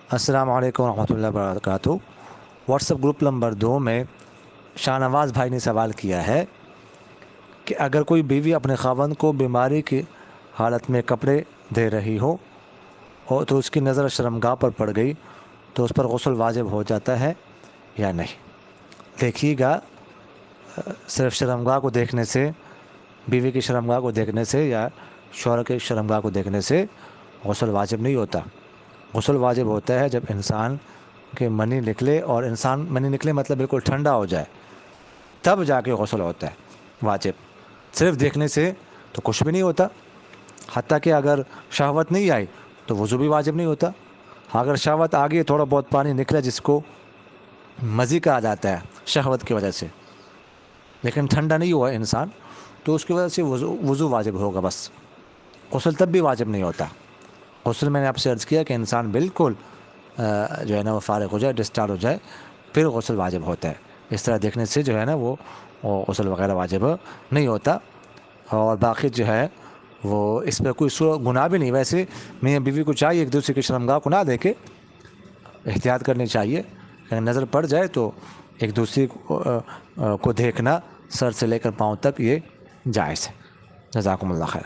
السلام علیکم ورحمۃ اللہ وبرکاتہ۔ واٹس ایپ گروپ نمبر 2 میں شاہ نواز بھائی نے سوال کیا ہے کہ اگر کوئی بیوی اپنے خاوند کو بیماری کی حالت میں کپڑے دے رہی ہو اور تو اس کی نظر شرمگاہ پر پڑ گئی تو اس پر غسل واجب ہو جاتا ہے یا نہیں؟ دیکھیے گا، صرف شرمگاہ کو دیکھنے سے، بیوی کی شرمگاہ کو دیکھنے سے یا شوہر کے شرمگاہ کو دیکھنے سے غسل واجب نہیں ہوتا۔ غسل واجب ہوتا ہے جب انسان کے منی نکلے، اور انسان منی نکلے مطلب بالکل ٹھنڈا ہو جائے، تب جا کے غسل ہوتا ہے واجب۔ صرف دیکھنے سے تو کچھ بھی نہیں ہوتا۔ حتیٰ کہ اگر شہوت نہیں آئی تو وضو بھی واجب نہیں ہوتا۔ اگر شہوت آ گئی، تھوڑا بہت پانی نکلا جس کو مزی کہا جاتا ہے شہوت کی وجہ سے، لیکن ٹھنڈا نہیں ہوا انسان، تو اس کی وجہ سے وضو واجب ہوگا بس، غسل تب بھی واجب نہیں ہوتا۔ غسل میں نے آپ سے عرض کیا کہ انسان بالکل جو ہے نا وہ فارغ ہو جائے، ڈسچارج ہو جائے، پھر غسل واجب ہوتا ہے۔ اس طرح دیکھنے سے جو ہے نا وہ غسل وغیرہ واجب نہیں ہوتا۔ اور باقی جو ہے وہ اس پہ کوئی گناہ بھی نہیں۔ ویسے میاں بیوی کو چاہیے ایک دوسرے کی شرمگاہ کو نہ دیکھے، احتیاط کرنی چاہیے، اگر نظر پڑ جائے تو ایک دوسرے کو دیکھنا سر سے لے کر پاؤں تک یہ جائز ہے۔ جزاکم اللہ خیر۔